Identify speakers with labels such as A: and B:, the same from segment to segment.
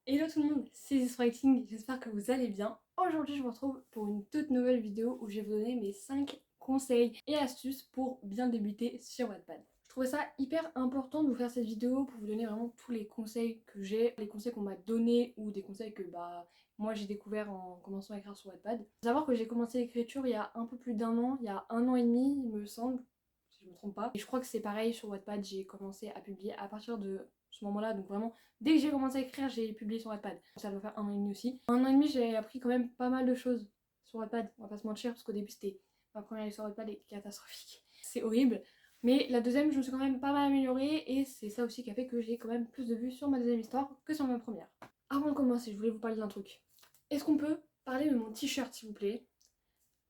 A: Hello tout le monde, c'est This Writing, j'espère que vous allez bien. Aujourd'hui je vous retrouve pour une toute nouvelle vidéo où je vais vous donner mes 5 conseils et astuces pour bien débuter sur Wattpad. Je trouvais ça hyper important de vous faire cette vidéo pour vous donner vraiment tous les conseils que j'ai, les conseils qu'on m'a donnés ou des conseils que moi j'ai découvert en commençant à écrire sur Wattpad. Faut savoir que j'ai commencé l'écriture il y a un peu plus d'un an, il y a un an et demi il me semble, si je me trompe pas. Et je crois que c'est pareil sur Wattpad, j'ai commencé à publier à partir de ce moment-là, donc vraiment dès que j'ai commencé à écrire, j'ai publié sur Wattpad. Ça doit faire un an et demi aussi. Un an et demi, j'ai appris quand même pas mal de choses sur Wattpad, on va pas se mentir, parce qu'au début c'était ma première histoire Wattpad est catastrophique. C'est horrible. Mais la deuxième, je me suis quand même pas mal améliorée et c'est ça aussi qui a fait que j'ai quand même plus de vues sur ma deuxième histoire que sur ma première. Avant de commencer, je voulais vous parler d'un truc. Est-ce qu'on peut parler de mon t-shirt s'il vous plaît?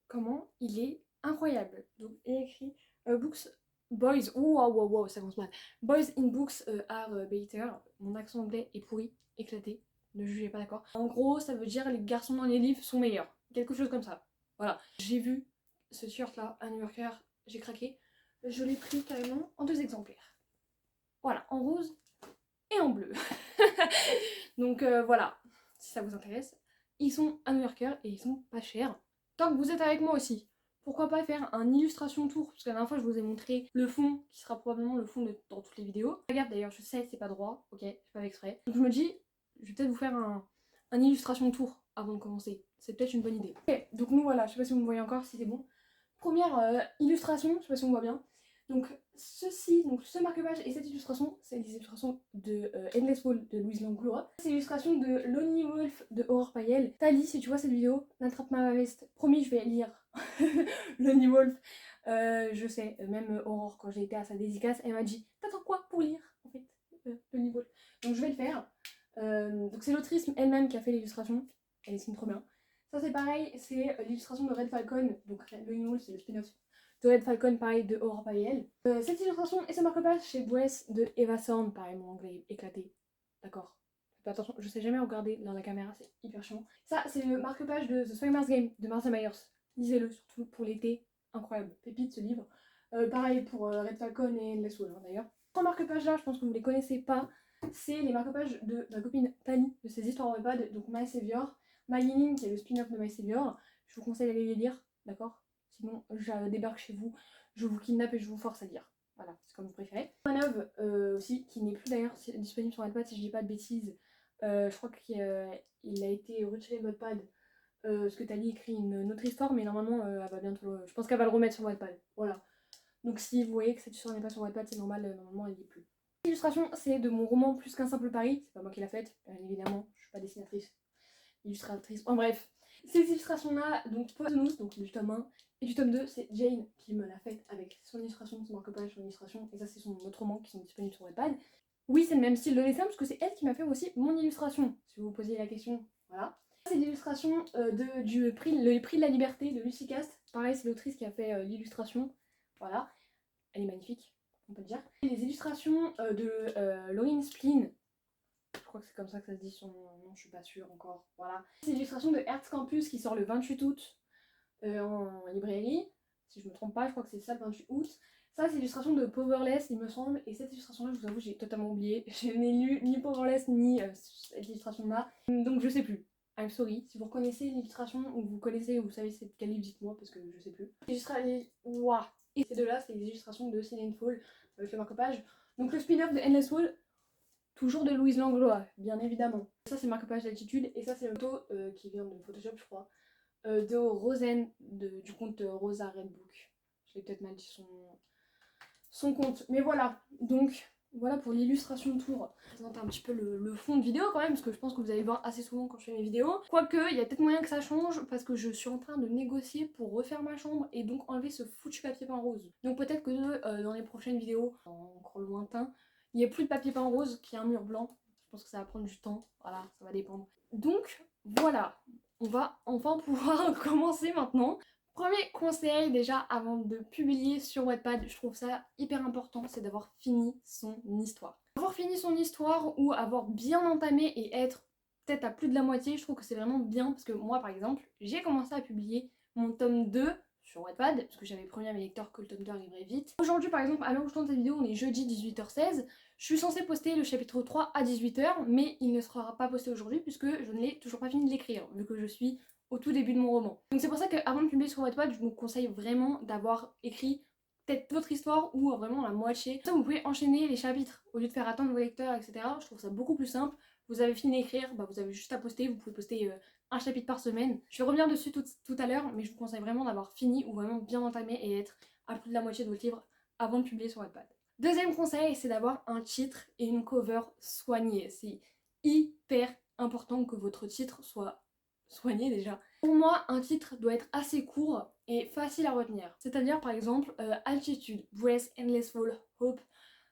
A: Comment il est incroyable. Donc il est écrit Books Boys, wow, ça commence mal. Boys in books are better. Mon accent anglais est pourri, éclaté, ne jugez pas, d'accord. En gros, ça veut dire les garçons dans les livres sont meilleurs. Quelque chose comme ça. Voilà. J'ai vu ce t-shirt là à New Yorker, j'ai craqué. Je l'ai pris carrément en 2 exemplaires. Voilà, en rose et en bleu. Donc voilà, si ça vous intéresse. Ils sont à New Yorker et ils sont pas chers. Tant que vous êtes avec moi aussi, pourquoi pas faire un illustration tour, parce que la dernière fois je vous ai montré le fond, qui sera probablement le fond dans toutes les vidéos. Regarde d'ailleurs, je sais, c'est pas droit, ok, c'est pas exprès. Donc je me dis, je vais peut-être vous faire un illustration tour avant de commencer. C'est peut-être une bonne idée. Ok, donc nous voilà, je sais pas si vous me voyez encore, si c'est bon. Première illustration, je sais pas si on voit bien. Donc ceci, donc ce marque-page et cette illustration, c'est des illustrations de Endless Wall de Louise Langlois. C'est l'illustration de Lonely Wolf de Aurore Payel. Tali, si tu vois cette vidéo, n'attrape ma veste. Promis, je vais lire Lonely Wolf. Je sais, même Aurore, quand j'ai été à sa dédicace, elle m'a dit t'attends quoi pour lire en fait Lonely Wolf. Donc je vais le faire. Donc c'est l'autrice elle-même qui a fait l'illustration. Elle dessine trop bien. Ça c'est pareil, c'est l'illustration de Red Falcon. Donc Lonely Wolf, c'est le spin-off de Red Falcon, pareil, de Aurore Payel. Cette illustration et ce marque-page chez Boès de Eva Thorne, pareil, mon anglais est éclaté. D'accord. Faites attention, je sais jamais regarder dans la caméra, c'est hyper chiant. Ça, c'est le marque-page de The Swingers Game de Martha Myers. Lisez-le, surtout pour l'été. Incroyable. Pépite ce livre. Pareil pour Red Falcon et Endless Wall, d'ailleurs. Trois marque-pages là, je pense que vous les connaissez pas. C'est les marque-pages de ma copine Tani, de ses histoires en iPad, donc My Savior. My Leaning, qui est le spin-off de My Savior. Je vous conseille d'aller les lire, d'accord? Sinon, je débarque chez vous, je vous kidnappe et je vous force à lire. Voilà, c'est comme vous préférez. Manov aussi, qui n'est plus d'ailleurs disponible sur Wattpad si je dis pas de bêtises. Je crois qu'il a été retiré de Wattpad parce que Tali écrit une autre histoire, mais normalement elle va bientôt. Je pense qu'elle va le remettre sur Wattpad. Voilà. Donc si vous voyez que cette histoire n'est pas sur Wattpad, c'est normal, normalement elle n'y est plus. L'illustration, c'est de mon roman Plus qu'un simple pari. C'est pas moi qui l'a faite, bien évidemment, je suis pas dessinatrice, illustratrice. En bref, ces illustrations-là, donc Poisonous, donc du tome 1, et du tome 2, c'est Jane qui me l'a faite avec son illustration, son marque-page, son illustration, et ça c'est son autre roman qui sont disponibles sur Wattpad. Oui, c'est le même style de dessin, parce que c'est elle qui m'a fait aussi mon illustration, si vous vous posiez la question, voilà. C'est l'illustration du prix, le prix de la liberté de Lucy Cast. Pareil, c'est l'autrice qui a fait l'illustration, voilà. Elle est magnifique, on peut le dire. Et les illustrations de Laurine Spleen, je crois que c'est comme ça que ça se dit son nom, je suis pas sûre encore. Voilà. C'est l'illustration de Hertz Campus qui sort le 28 août en librairie. Si je me trompe pas, je crois que c'est ça le 28 août. Ça, c'est l'illustration de Powerless, il me semble. Et cette illustration-là, je vous avoue, j'ai totalement oublié. Je n'ai lu ni Powerless ni cette illustration-là. Donc je sais plus. I'm sorry. Si vous reconnaissez l'illustration ou vous connaissez ou vous savez c'est quel livre, dites-moi parce que je sais plus. Waouh. Et ces deux-là, c'est les illustrations de Silent Fall avec le marque-page. Donc le spin-off de Endless Wall. Toujours de Louise Langlois, bien évidemment. Ça c'est marque-page d'attitude et ça c'est une photo qui vient de Photoshop je crois, de Rosen, du compte Rosa Redbook. Je l'ai peut-être mal dit son compte. Mais voilà, donc voilà pour l'illustration de tour. Je vais présenter un petit peu le fond de vidéo quand même, parce que je pense que vous allez voir assez souvent quand je fais mes vidéos. Quoique, il y a peut-être moyen que ça change, parce que je suis en train de négocier pour refaire ma chambre et donc enlever ce foutu papier peint rose. Donc peut-être que dans les prochaines vidéos, encore lointain, il n'y a plus de papier peint rose, qu'il y a un mur blanc. Je pense que ça va prendre du temps, voilà, ça va dépendre. Donc voilà, on va enfin pouvoir commencer maintenant. Premier conseil déjà avant de publier sur Wattpad, je trouve ça hyper important, c'est d'avoir fini son histoire. Avoir fini son histoire ou avoir bien entamé et être peut-être à plus de la moitié, je trouve que c'est vraiment bien parce que moi par exemple, j'ai commencé à publier mon tome 2 sur Wattpad parce que j'avais promis à mes lecteurs que le tome 2 arriverait vite. Aujourd'hui par exemple, à l'heure où je tourne cette vidéo, on est jeudi 18h16, Je suis censée poster le chapitre 3 à 18 h, mais il ne sera pas posté aujourd'hui puisque je ne l'ai toujours pas fini de l'écrire, vu que je suis au tout début de mon roman. Donc c'est pour ça qu'avant de publier sur Wattpad, je vous conseille vraiment d'avoir écrit peut-être votre histoire ou vraiment la moitié. Comme ça vous pouvez enchaîner les chapitres au lieu de faire attendre vos lecteurs, etc. Je trouve ça beaucoup plus simple. Vous avez fini d'écrire, bah vous avez juste à poster, vous pouvez poster un chapitre par semaine. Je vais revenir dessus tout à l'heure, mais je vous conseille vraiment d'avoir fini ou vraiment bien entamé et être à plus de la moitié de votre livre avant de publier sur Wattpad. Deuxième conseil, c'est d'avoir un titre et une cover soignés. C'est hyper important que votre titre soit soigné déjà. Pour moi, un titre doit être assez court et facile à retenir. C'est-à-dire par exemple Altitude, Breath, Endless Fall, Hope,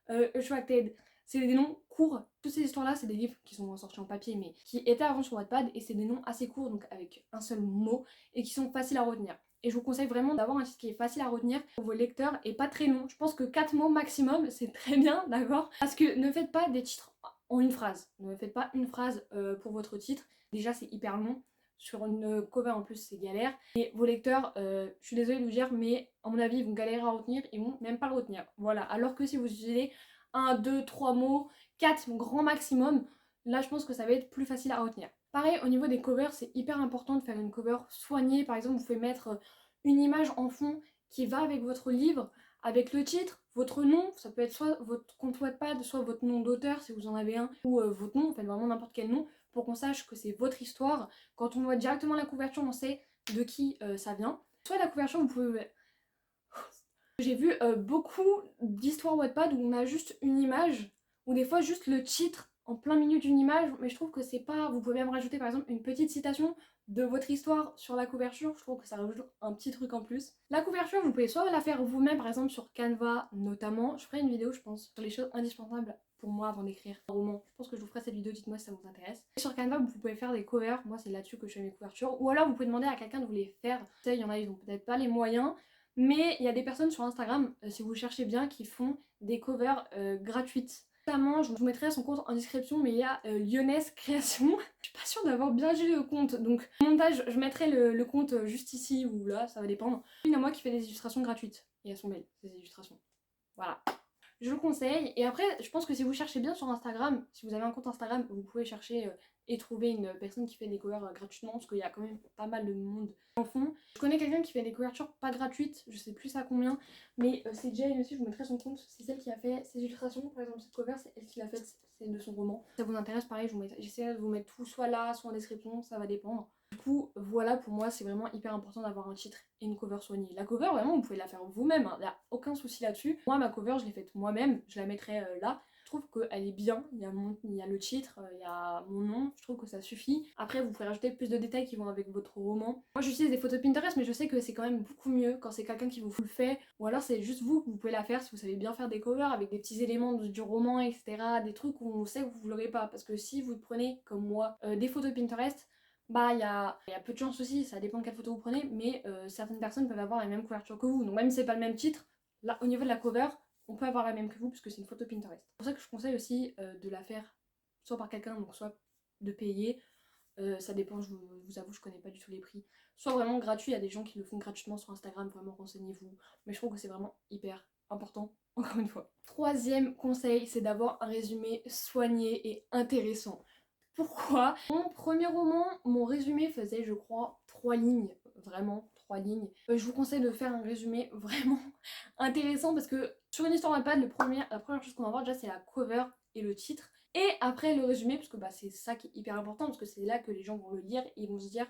A: Attracted. C'est des noms courts. Toutes ces histoires-là, c'est des livres qui sont sortis en papier mais qui étaient avant sur Wattpad et c'est des noms assez courts, donc avec un seul mot et qui sont faciles à retenir. Et je vous conseille vraiment d'avoir un titre qui est facile à retenir pour vos lecteurs et pas très long. Je pense que 4 mots maximum, c'est très bien, d'accord? Parce que ne faites pas des titres en une phrase. Ne faites pas une phrase pour votre titre. Déjà, c'est hyper long. Sur une cover en plus, c'est galère. Et vos lecteurs, je suis désolée de vous dire, mais à mon avis, ils vont galérer à retenir. Ils vont même pas le retenir. Voilà. Alors que si vous utilisez 1, 2, 3 mots, 4 grand maximum, là, je pense que ça va être plus facile à retenir. Pareil, au niveau des covers, c'est hyper important de faire une cover soignée. Par exemple, vous pouvez mettre une image en fond qui va avec votre livre, avec le titre, votre nom, ça peut être soit votre compte Wattpad, soit votre nom d'auteur si vous en avez un, ou votre nom, faites vraiment n'importe quel nom, pour qu'on sache que c'est votre histoire. Quand on voit directement la couverture, on sait de qui ça vient. Soit la couverture, vous pouvez... J'ai vu beaucoup d'histoires Wattpad où on a juste une image, ou des fois juste le titre en plein milieu d'une image, mais je trouve que c'est pas... Vous pouvez même rajouter par exemple une petite citation de votre histoire sur la couverture, je trouve que ça rajoute un petit truc en plus. La couverture, vous pouvez soit la faire vous-même, par exemple sur Canva notamment, je ferai une vidéo je pense sur les choses indispensables pour moi avant d'écrire un roman. Je pense que je vous ferai cette vidéo, dites-moi si ça vous intéresse. Et sur Canva, vous pouvez faire des covers, moi c'est là-dessus que je fais mes couvertures, ou alors vous pouvez demander à quelqu'un de vous les faire. Il y en a, ils ont peut-être pas les moyens, mais il y a des personnes sur Instagram, si vous cherchez bien, qui font des covers gratuites. Notamment, je vous mettrai son compte en description, mais il y a Lyonnaise Création. Je suis pas sûre d'avoir bien lu le compte, donc au montage, je mettrai le compte juste ici ou là, ça va dépendre. Une à moi qui fait des illustrations gratuites, et à son mail, ces illustrations. Voilà. Je le conseille. Et après, je pense que si vous cherchez bien sur Instagram, si vous avez un compte Instagram, vous pouvez chercher et trouver une personne qui fait des covers gratuitement, parce qu'il y a quand même pas mal de monde en fond. Je connais quelqu'un qui fait des couvertures pas gratuites, je sais plus à combien, mais c'est Jane aussi, je vous mettrai son compte. C'est celle qui a fait ses illustrations, par exemple cette cover, c'est elle qui l'a faite, c'est de son roman. Si ça vous intéresse, pareil, j'essaierai de vous mettre tout soit là, soit en description, ça va dépendre. Du coup, voilà, pour moi, c'est vraiment hyper important d'avoir un titre et une cover soignée. La cover, vraiment, vous pouvez la faire vous-même, il n'y a aucun souci là-dessus. Moi, ma cover, je l'ai faite moi-même, je la mettrai là. Je trouve qu'elle est bien, il y a le titre, il y a mon nom, je trouve que ça suffit. Après, vous pouvez rajouter plus de détails qui vont avec votre roman. Moi, j'utilise des photos Pinterest, mais je sais que c'est quand même beaucoup mieux quand c'est quelqu'un qui vous le fait. Ou alors, c'est juste vous que vous pouvez la faire si vous savez bien faire des covers avec des petits éléments du roman, etc. Des trucs où on sait que vous ne l'aurez pas. Parce que si vous prenez, comme moi, des photos Pinterest, bah il y a peu de chance aussi, ça dépend de quelle photo vous prenez, mais certaines personnes peuvent avoir la même couverture que vous. Donc même si c'est pas le même titre, là au niveau de la cover, on peut avoir la même que vous puisque c'est une photo Pinterest. C'est pour ça que je conseille aussi de la faire soit par quelqu'un, donc soit de payer. Ça dépend, je vous avoue, je connais pas du tout les prix. Soit vraiment gratuit, il y a des gens qui le font gratuitement sur Instagram, vraiment renseignez-vous. Mais je trouve que c'est vraiment hyper important, encore une fois. Troisième conseil, c'est d'avoir un résumé soigné et intéressant. Pourquoi? Mon premier roman, mon résumé faisait je crois 3 lignes, vraiment 3 lignes. Je vous conseille de faire un résumé vraiment intéressant parce que sur une histoire Wattpad, la première chose qu'on va voir déjà c'est la cover et le titre. Et après le résumé, parce que bah, c'est ça qui est hyper important, parce que c'est là que les gens vont le lire et ils vont se dire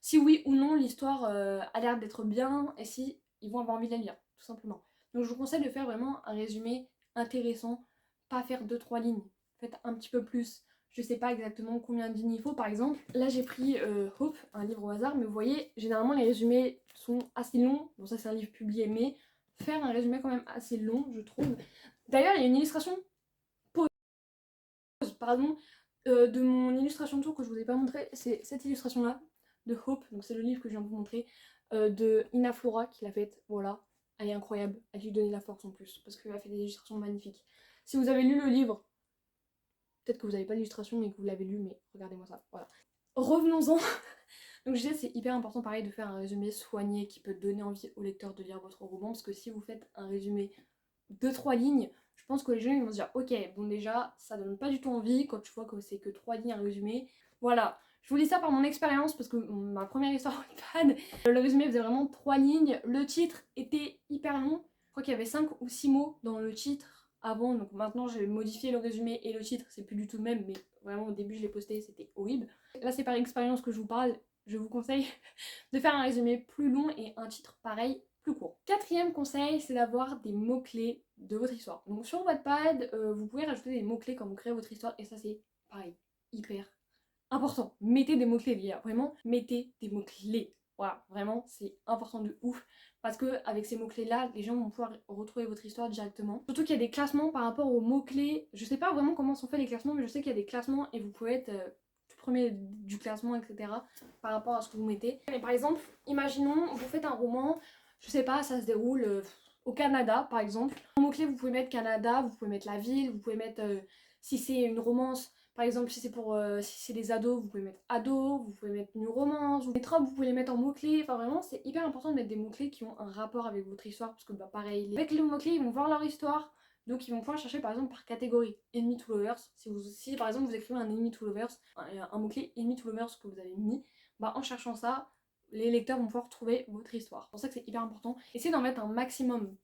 A: si oui ou non l'histoire a l'air d'être bien et si ils vont avoir envie de la lire, tout simplement. Donc je vous conseille de faire vraiment un résumé intéressant, pas faire 2-3 lignes, faites un petit peu plus. Je sais pas exactement combien de lignes il faut par exemple. Là j'ai pris Hope, un livre au hasard, mais vous voyez, généralement les résumés sont assez longs. Bon ça c'est un livre publié, mais faire un résumé quand même assez long je trouve. D'ailleurs il y a une illustration, pardon, de mon illustration de tour que je vous ai pas montré, c'est cette illustration là de Hope, donc c'est le livre que je viens de vous montrer, de Ina Flora qui l'a faite, voilà. Elle est incroyable, elle lui donne la force en plus, parce qu'elle a fait des illustrations magnifiques. Si vous avez lu le livre, peut-être que vous n'avez pas l'illustration mais que vous l'avez lu, mais regardez-moi ça, voilà. Revenons-en. Donc je disais, c'est hyper important pareil de faire un résumé soigné qui peut donner envie au lecteur de lire votre roman, parce que si vous faites un résumé 2-3 lignes, je pense que les gens ils vont se dire ok, bon déjà ça donne pas du tout envie quand tu vois que c'est que 3 lignes à résumer. Voilà, je vous dis ça par mon expérience parce que ma première histoire Wattpad, le résumé faisait vraiment 3 lignes, le titre était hyper long, je crois qu'il y avait 5 ou 6 mots dans le titre avant, donc maintenant j'ai modifié le résumé et le titre, c'est plus du tout le même, mais vraiment au début je l'ai posté, c'était horrible. Là c'est par expérience que je vous parle, je vous conseille de faire un résumé plus long et un titre pareil plus court. Quatrième conseil, c'est d'avoir des mots-clés de votre histoire. Donc sur Wattpad, vous pouvez rajouter des mots-clés quand vous créez votre histoire et ça c'est pareil, hyper important. Mettez des mots-clés, les gars, vraiment, mettez des mots-clés. Voilà, vraiment, c'est important de ouf. Parce que avec ces mots-clés là, les gens vont pouvoir retrouver votre histoire directement. Surtout qu'il y a des classements par rapport aux mots-clés. Je sais pas vraiment comment sont faits les classements, mais je sais qu'il y a des classements et vous pouvez être tout premier du classement, etc. par rapport à ce que vous mettez. Mais par exemple, imaginons, vous faites un roman, je sais pas, ça se déroule au Canada par exemple. En mots-clés, vous pouvez mettre Canada, vous pouvez mettre la ville, vous pouvez mettre si c'est une romance. Par exemple, si c'est pour si c'est des ados, vous pouvez mettre ado, vous pouvez mettre une romance, les tropes, vous pouvez les mettre en mots-clés. Enfin, vraiment, c'est hyper important de mettre des mots-clés qui ont un rapport avec votre histoire. Parce que, bah, pareil, avec les mots-clés, ils vont voir leur histoire. Donc, ils vont pouvoir chercher par exemple par catégorie. Enemy to lovers. Si par exemple vous écrivez un enemy to lovers, un mot-clé enemy to lovers que vous avez mis, bah, en cherchant ça, les lecteurs vont pouvoir trouver votre histoire. C'est pour ça que c'est hyper important. Essayez d'en mettre un maximum.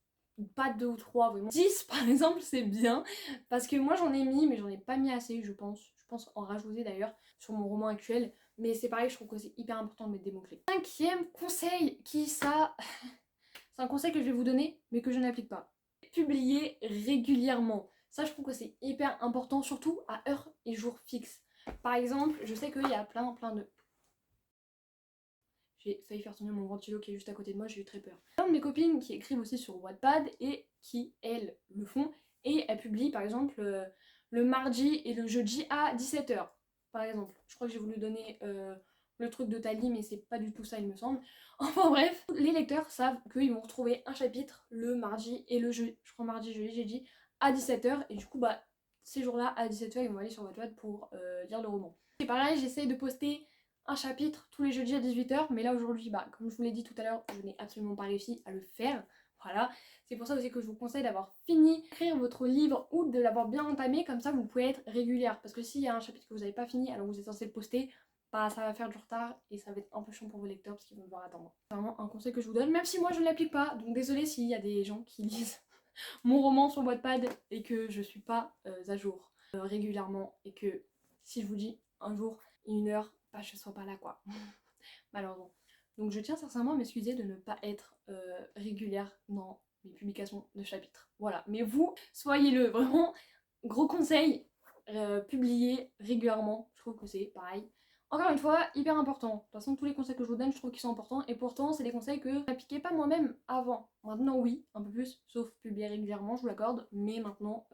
A: Pas 2 ou 3, vraiment 10 par exemple, c'est bien. Parce que moi j'en ai mis, mais j'en ai pas mis assez, je pense. Je pense en rajouter d'ailleurs sur mon roman actuel. Mais c'est pareil, je trouve que c'est hyper important de mettre des mots-clés. Cinquième conseil, qui ça c'est un conseil que je vais vous donner, mais que je n'applique pas. Publier régulièrement. Ça, je trouve que c'est hyper important, surtout à heure et jour fixe. Par exemple, je sais qu'il y a plein de... J'ai failli faire tomber mon ventilo qui est juste à côté de moi, j'ai eu très peur. Plein de mes copines qui écrivent aussi sur Wattpad et qui, elles, le font. Et elles publient par exemple le mardi et le jeudi à 17h. Par exemple, je crois que j'ai voulu donner le truc de Tali, mais c'est pas du tout ça, il me semble. Enfin bref, les lecteurs savent qu'ils vont retrouver un chapitre le mardi et le jeudi, je crois mardi, jeudi, j'ai dit, à 17h. Et du coup, bah, ces jours-là, à 17h, ils vont aller sur Wattpad pour lire le roman. C'est pareil, j'essaye de poster un chapitre tous les jeudis à 18h, mais là aujourd'hui, bah, comme je vous l'ai dit tout à l'heure, je n'ai absolument pas réussi à le faire. Voilà, c'est pour ça aussi que je vous conseille d'avoir fini d'écrire votre livre ou de l'avoir bien entamé, comme ça vous pouvez être régulière. Parce que s'il y a un chapitre que vous n'avez pas fini alors que vous êtes censé le poster, bah ça va faire du retard et ça va être un peu chiant pour vos lecteurs parce qu'ils vont devoir attendre. C'est vraiment un conseil que je vous donne, même si moi je ne l'applique pas, donc désolée s'il y a des gens qui lisent mon roman sur Wattpad et que je suis pas à jour régulièrement et que si je vous dis un jour, une heure, bah, je serai pas là quoi, malheureusement. Donc je tiens sincèrement à m'excuser de ne pas être régulière dans mes publications de chapitres. Voilà, mais vous, soyez-le, vraiment, gros conseil, publiez régulièrement, je trouve que c'est pareil. Encore une fois, hyper important. De toute façon, tous les conseils que je vous donne, je trouve qu'ils sont importants. Et pourtant, c'est des conseils que je n'appliquais pas moi-même avant. Maintenant, oui, un peu plus, sauf publier régulièrement, je vous l'accorde. Mais maintenant,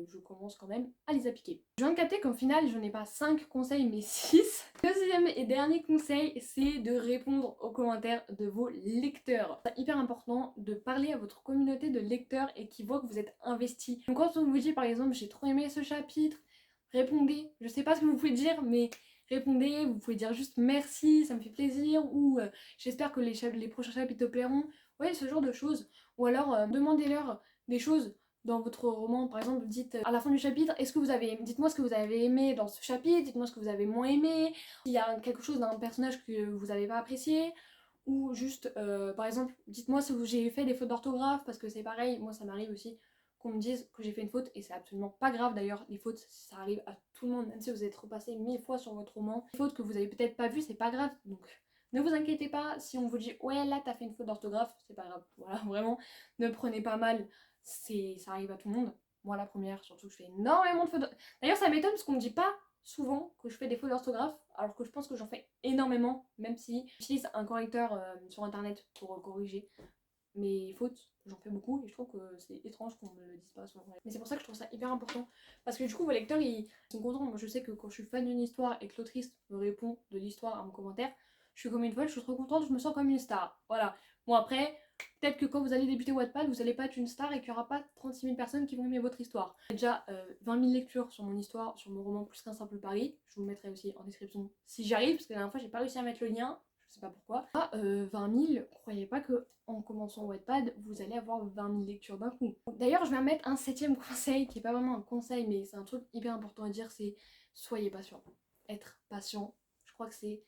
A: je commence quand même à les appliquer. Je viens de capter qu'au final, je n'ai pas 5 conseils, mais 6. Deuxième et dernier conseil, c'est de répondre aux commentaires de vos lecteurs. C'est hyper important de parler à votre communauté de lecteurs et qui voient que vous êtes investi. Donc quand on vous dit par exemple, j'ai trop aimé ce chapitre, répondez. Je sais pas ce que vous pouvez dire, mais répondez, vous pouvez dire juste merci, ça me fait plaisir, ou j'espère que les prochains chapitres te plairont. Ouais, ce genre de choses. Ou alors demandez-leur des choses dans votre roman. Par exemple, dites à la fin du chapitre, dites-moi ce que vous avez aimé dans ce chapitre, dites-moi ce que vous avez moins aimé, s'il y a quelque chose d'un personnage que vous n'avez pas apprécié. Ou juste, par exemple, dites-moi si j'ai fait des fautes d'orthographe, parce que c'est pareil, moi ça m'arrive aussi qu'on me dise que j'ai fait une faute et c'est absolument pas grave d'ailleurs, les fautes ça arrive à tout le monde, même si vous êtes repassé 1000 fois sur votre roman. Les fautes que vous avez peut-être pas vues, c'est pas grave, donc ne vous inquiétez pas si on vous dit ouais là t'as fait une faute d'orthographe, c'est pas grave, voilà, vraiment, ne prenez pas mal, ça arrive à tout le monde. Moi la première, surtout je fais énormément de fautes. D'ailleurs ça m'étonne parce qu'on me dit pas souvent que je fais des fautes d'orthographe, alors que je pense que j'en fais énormément, même si j'utilise un correcteur sur internet pour corriger mes fautes, j'en fais beaucoup et je trouve que c'est étrange qu'on me le dise pas souvent. Mais c'est pour ça que je trouve ça hyper important parce que du coup vos lecteurs ils sont contents. Moi je sais que quand je suis fan d'une histoire et que l'autrice me répond de l'histoire à mon commentaire, je suis comme une folle, je suis trop contente, je me sens comme une star. Voilà. Bon après, peut-être que quand vous allez débuter Wattpad, vous allez pas être une star et qu'il n'y aura pas 36 000 personnes qui vont aimer votre histoire. J'ai déjà 20 000 lectures sur mon histoire, sur mon roman Plus qu'un simple pari. Je vous le mettrai aussi en description si j'arrive, parce que la dernière fois j'ai pas réussi à mettre le lien. je sais pas pourquoi. 20 000, croyez pas que en commençant Wattpad, vous allez avoir 20 000 lectures d'un coup. D'ailleurs, je vais mettre un 7e conseil, qui est pas vraiment un conseil, mais c'est un truc hyper important à dire, c'est soyez patient. Être patient, je crois que c'est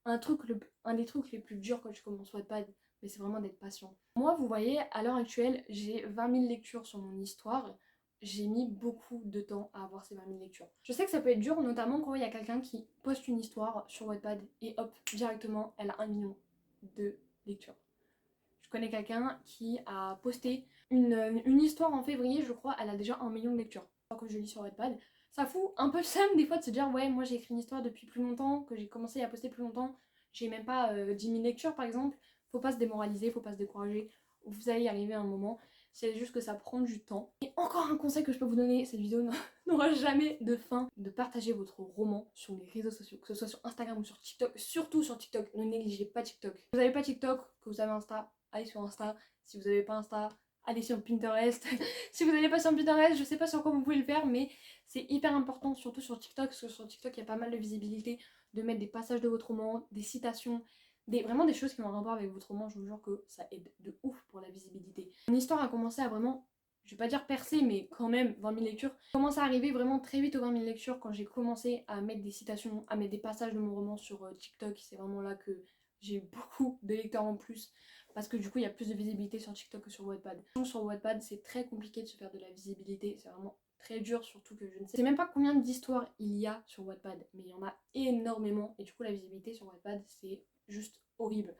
A: un des trucs les plus durs quand je commence Wattpad, mais c'est vraiment d'être patient. Moi, vous voyez, à l'heure actuelle, j'ai 20 000 lectures sur mon histoire. J'ai mis beaucoup de temps à avoir ces 20 000 lectures. Je sais que ça peut être dur, notamment quand il y a quelqu'un qui poste une histoire sur Wattpad et hop, directement, elle a 1 million de lectures. Je connais quelqu'un qui a posté une histoire en février, je crois, elle a déjà 1 million de lectures. Quand je lis sur Wattpad, ça fout un peu le seum des fois de se dire ouais, moi j'ai écrit une histoire depuis plus longtemps, que j'ai commencé à poster plus longtemps, j'ai même pas 10 000 lectures par exemple. Faut pas se démoraliser, faut pas se décourager, vous allez y arriver à un moment. C'est juste que ça prend du temps. Et encore un conseil que je peux vous donner, cette vidéo n'aura jamais de fin, de partager votre roman sur les réseaux sociaux, que ce soit sur Instagram ou sur TikTok, surtout sur TikTok, ne négligez pas TikTok. Si vous n'avez pas TikTok, que vous avez Insta, allez sur Insta. Si vous n'avez pas Insta, allez sur Pinterest. Si vous n'allez pas sur Pinterest, je sais pas sur quoi vous pouvez le faire, mais c'est hyper important, surtout sur TikTok, parce que sur TikTok, il y a pas mal de visibilité, de mettre des passages de votre roman, des citations, vraiment des choses qui ont un rapport avec votre roman. Je vous jure que ça aide de ouf pour la visibilité. Mon histoire a commencé à vraiment, je vais pas dire percer, mais quand même 20 000 lectures. Commence à arriver vraiment très vite aux 20 000 lectures quand j'ai commencé à mettre des citations, à mettre des passages de mon roman sur TikTok. C'est vraiment là que j'ai eu beaucoup de lecteurs en plus, parce que du coup il y a plus de visibilité sur TikTok que sur Wattpad. Sur Wattpad c'est très compliqué de se faire de la visibilité, c'est vraiment très dur, surtout que je ne sais même pas combien d'histoires il y a sur Wattpad, mais il y en a énormément et du coup la visibilité sur Wattpad c'est juste horrible.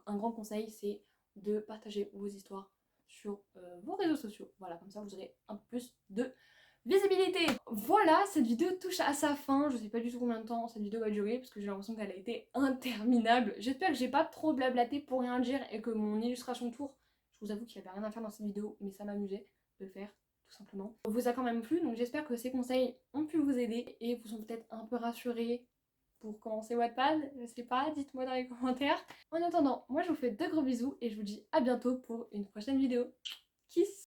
A: Un grand conseil c'est de partager vos histoires sur vos réseaux sociaux, voilà, comme ça vous aurez un peu plus de visibilité. Voilà, cette vidéo touche à sa fin. Je sais pas du tout combien de temps cette vidéo va durer parce que j'ai l'impression qu'elle a été interminable. J'espère que j'ai pas trop blablaté pour rien dire et que mon illustration tour, je vous avoue qu'il y avait rien à faire dans cette vidéo, mais ça m'amusait de le faire tout simplement, vous a quand même plu. Donc j'espère que ces conseils ont pu vous aider et vous ont peut-être un peu rassuré pour commencer Wattpad. Je sais pas, dites-moi dans les commentaires. En attendant, moi je vous fais de gros bisous et je vous dis à bientôt pour une prochaine vidéo. Kiss!